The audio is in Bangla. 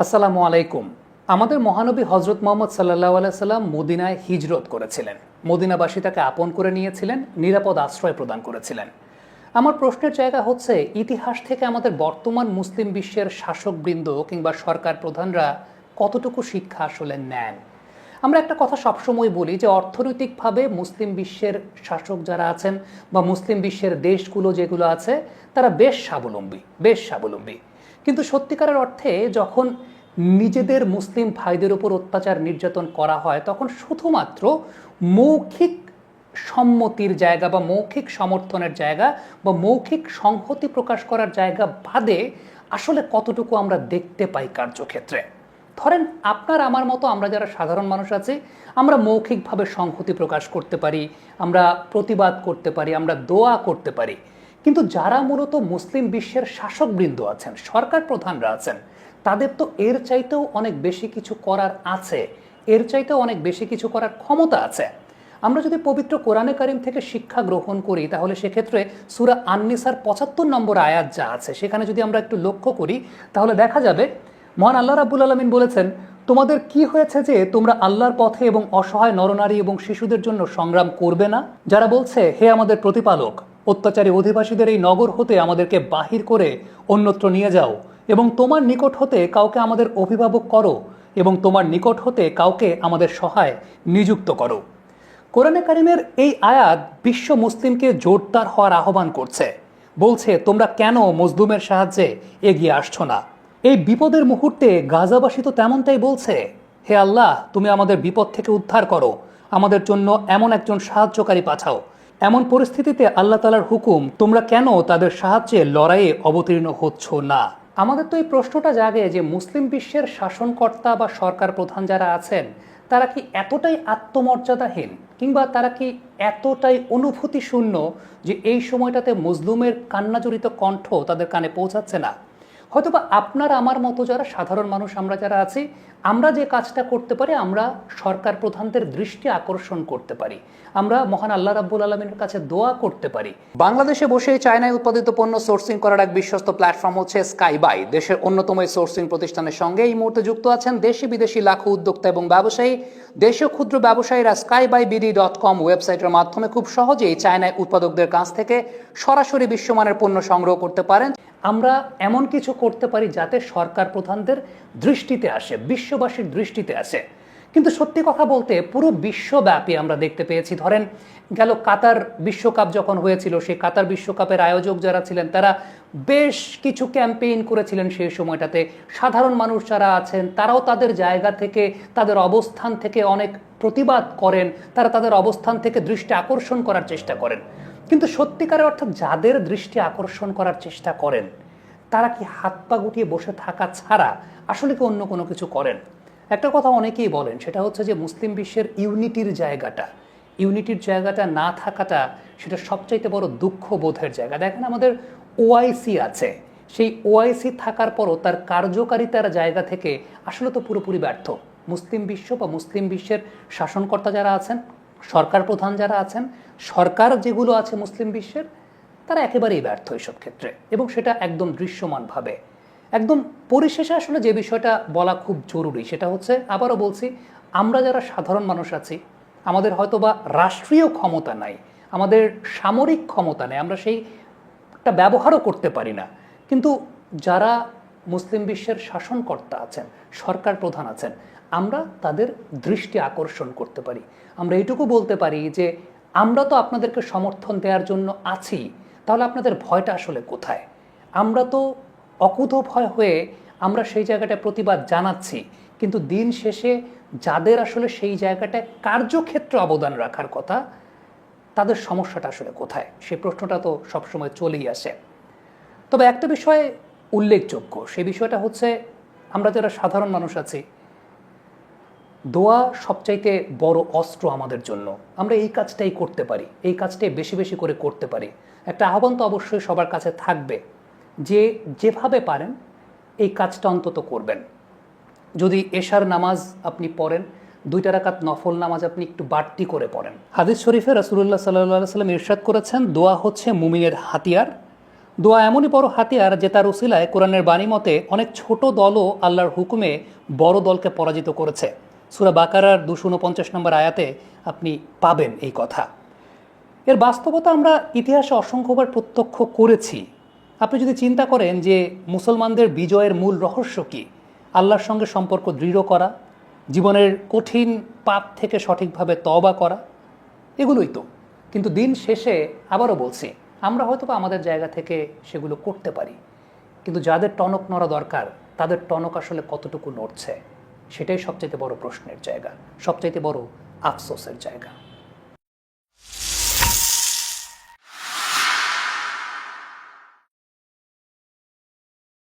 আসসালামু আলাইকুম। আমাদের মহানবী হজরত মোহাম্মদ সাল্লাল্লাহু আলাইহি সাল্লাম মদিনায় হিজরত করেছিলেন। মদিনাবাসী তাকে আপন করে নিয়েছিলেন, নিরাপদ আশ্রয় প্রদান করেছিলেন। আমার প্রশ্নের জায়গা হচ্ছে, ইতিহাস থেকে আমাদের বর্তমান মুসলিম বিশ্বের শাসকবৃন্দ কিংবা সরকার প্রধানরা কতটুকু শিক্ষা আসলে নেন। আমরা একটা কথা সবসময় বলি যে অর্থনৈতিকভাবে মুসলিম বিশ্বের শাসক যারা আছেন বা মুসলিম বিশ্বের দেশগুলো যেগুলো আছে তারা বেশ স্বাবলম্বী। কিন্তু সত্যিকারের অর্থে যখন নিজেদের মুসলিম ভাইদের উপর অত্যাচার নির্যাতন করা হয় তখন শুধুমাত্র মৌখিক সম্মতির জায়গা বা মৌখিক সমর্থনের জায়গা বা মৌখিক সংহতি প্রকাশ করার জায়গা বাদে আসলে কতটুকু আমরা দেখতে পাই কার্যক্ষেত্রে। ধরেন আপনার আমার মতো আমরা যারা সাধারণ মানুষ আছি, আমরা মৌখিকভাবে সংহতি প্রকাশ করতে পারি, আমরা প্রতিবাদ করতে পারি, আমরা দোয়া করতে পারি। কিন্তু যারা মূলত মুসলিম বিশ্বের শাসকবৃন্দ আছেন, সরকার প্রধানরা আছেন, তাদের তো এর চাইতেও অনেক বেশি কিছু করার আছে, এর চাইতেও অনেক বেশি কিছু করার ক্ষমতা আছে। আমরা যদি পবিত্র কোরআনে কারিম থেকে শিক্ষা গ্রহণ করি তাহলে সেক্ষেত্রে সূরা আন-নিসার ৭৫ নম্বর আয়াত যা আছে সেখানে যদি আমরা একটু লক্ষ্য করি তাহলে দেখা যাবে মহান আল্লাহ রাব্বুল আলামিন বলেছেন, তোমাদের কি হয়েছে যে তোমরা আল্লাহর পথে এবং অসহায় নরনারী এবং শিশুদের জন্য সংগ্রাম করবে না? যারা বলছে, হে আমাদের প্রতিপালক, অত্যাচারী অধিবাসীদের এই নগর হতে আমাদেরকে বাহির করে অন্যত্র নিয়ে যাও এবং তোমার নিকট হতে কাউকে আমাদের অভিভাবক করো এবং তোমার নিকট হতে কাউকে আমাদের সহায় নিযুক্ত করো। কোরআনে কারিমের এই আয়াত বিশ্ব মুসলিমকে জোরদার হওয়ার আহ্বান করছে। বলছে, তোমরা কেন মজলুমের সাহায্যে এগিয়ে আসছো না? এই বিপদের মুহূর্তে গাজাবাসী তো তেমনটাই বলছে, হে আল্লাহ, তুমি আমাদের বিপদ থেকে উদ্ধার করো, আমাদের জন্য এমন একজন সাহায্যকারী পাঠাও। এমন পরিস্থিতিতে আল্লাহ তাআলার হুকুম, তোমরা কেন তাদের সাহায্যে লড়াইয়ে অবতীর্ণ হচ্ছ না? আমাদের তো এই প্রশ্নটা জাগে যে মুসলিম বিশ্বের শাসনকর্তা বা সরকার প্রধান যারা আছেন তারা কি এতটাই আত্মমর্যাদাহীন কিংবা তারা কি এতটাই অনুভূতি শূন্য যে এই সময়টাতে মজলুমের কান্নাজড়িত কণ্ঠ তাদের কানে পৌঁছাচ্ছে না? হয়তোবা আপনার আমার মতো যারা সাধারণ মানুষ আমরা যারা আছি, আমরা যে কাজটা করতে পারি, আমরা সরকার প্রধানদের দৃষ্টি আকর্ষণ করতে পারি, আমরা মহান আল্লাহ রাব্বুল আলামিনের কাছে দোয়া করতে পারি। বাংলাদেশে বসে চায়নায় উৎপাদিত পণ্য সোর্সিং করার এক বিশ্বস্ত প্ল্যাটফর্ম হচ্ছে স্কাই বাই। দেশের অন্যতম এই সোর্সিং প্রতিষ্ঠানের সঙ্গে এই মুহূর্তে যুক্ত আছেন দেশি বিদেশি লাখো উদ্যোক্তা এবং ব্যবসায়ী। দেশীয় ক্ষুদ্র ব্যবসায়ীরা skybybd.com ওয়েবসাইটের মাধ্যমে খুব সহজেই চায়নায় উৎপাদকদের কাছ থেকে সরাসরি বিশ্বমানের পণ্য সংগ্রহ করতে পারেন। আমরা এমন কিছু করতে পারি যাতে সরকার প্রধানদের দৃষ্টিতে আসে, বিশ্ববাসীর দৃষ্টিতে আসে। কিন্তু সত্যি কথা বলতে পুরো বিশ্বব্যাপী আমরা দেখতে পেয়েছি, ধরেন গেল কাতার বিশ্বকাপ যখন হয়েছিল, সেই কাতার বিশ্বকাপের আয়োজক যারা ছিলেন তারা বেশ কিছু ক্যাম্পেইন করেছিলেন সেই সময়টাতে। সাধারণ মানুষ যারা আছেন তারাও তাদের জায়গা থেকে, তাদের অবস্থান থেকে অনেক প্রতিবাদ করেন, তারা তাদের অবস্থান থেকে দৃষ্টি আকর্ষণ করার চেষ্টা করেন। কিন্তু সত্যিকারের অর্থাৎ যাদের দৃষ্টি আকর্ষণ করার চেষ্টা করেন তারা কি হাত পা গুটিয়ে বসে থাকা ছাড়া আসলে কি অন্য কোনো কিছু করেন? একটা কথা অনেকেই বলেন, সেটা হচ্ছে যে মুসলিম বিশ্বের ইউনিটির জায়গাটা না থাকাটা সেটা সবচাইতে বড় দুঃখ বোধের জায়গা। দেখেন আমাদের ওআইসি আছে, সেই ওআইসি থাকার পরও তার কার্যকারিতার জায়গা থেকে আসলে তো পুরোপুরি ব্যর্থ। মুসলিম বিশ্ব বা মুসলিম বিশ্বের শাসনকর্তা যারা আছেন, সরকার প্রধান যারা আছেন, সরকার যেগুলো আছে মুসলিম বিশ্বের, তারা একেবারেই ব্যর্থ এসব ক্ষেত্রে, এবং সেটা একদম দৃশ্যমানভাবে। একদম পরিশেষে আসলে যে বিষয়টা বলা খুব জরুরি সেটা হচ্ছে, আবারও বলছি, আমরা যারা সাধারণ মানুষ আছি, আমাদের হয়তোবা রাষ্ট্রীয় ক্ষমতা নাই, আমাদের সামরিক ক্ষমতা নেই, আমরা সেইটা ব্যবহারও করতে পারি না, কিন্তু যারা মুসলিম বিশ্বের শাসনকর্তা আছেন, সরকার প্রধান আছেন, আমরা তাদের দৃষ্টি আকর্ষণ করতে পারি। আমরা এইটুকু বলতে পারি যে আমরা তো আপনাদেরকে সমর্থন দেওয়ার জন্য আছি, তাহলে আপনাদের ভয়টা আসলে কোথায়? আমরা তো অকুত ভয় হয়ে আমরা সেই জায়গাটায় প্রতিবাদ জানাচ্ছি, কিন্তু দিন শেষে যাদের আসলে সেই জায়গাটায় কার্যক্ষেত্রে অবদান রাখার কথা, তাদের সমস্যাটা আসলে কোথায়? সেই প্রশ্নটা তো সবসময় চলেই আসে। তবে একটা বিষয় উল্লেখযোগ্য, সেই বিষয়টা হচ্ছে আমরা যারা সাধারণ মানুষ আছি, দোয়া সবচাইতে বড় অস্ত্র আমাদের জন্য। আমরা এই কাজটাই করতে পারি, এই কাজটাই বেশি বেশি করে করতে পারি। একটা আহ্বান তো অবশ্যই সবার কাছে থাকবে যে যেভাবে পারেন এই কাজটা অন্তত করবেন। যদি এশার নামাজ আপনি পড়েন, 2 রাকাত নফল নামাজ আপনি একটু বাড়তি করে পড়েন। হাদিস শরীফে রাসূলুল্লাহ সাল্লাল্লাহু আলাইহি ওয়াসাল্লাম ইরশাদ করেছেন, দোয়া হচ্ছে মুমিনের হাতিয়ার, দোয়া এমনই বড় হাতিয়ার যে তার উসিলায় কোরআনের বাণী মতে অনেক ছোট দলও আল্লাহর হুকুমে বড় দলকে পরাজিত করেছে। সূরা বাকারার 249 নম্বর আয়াতে আপনি পাবেন এই কথা। এর বাস্তবতা আমরা ইতিহাসে অসংখ্যবার প্রত্যক্ষ করেছি। আপনি যদি চিন্তা করেন যে মুসলমানদের বিজয়ের মূল রহস্য কী, আল্লাহর সঙ্গে সম্পর্ক দৃঢ় করা, জীবনের কঠিন পাপ থেকে সঠিকভাবে তওবা করা, এগুলোই তো। কিন্তু দিন শেষে আবারও বলছি, আমরা হয়তো বা আমাদের জায়গা থেকে সেগুলো করতে পারি, কিন্তু যাদের টনক নড়া দরকার তাদের টনক আসলে কতটুকু নড়ছে, সেটাই সবচাইতে বড় প্রশ্নের জায়গা, সবচাইতে বড় আফসোসের জায়গা।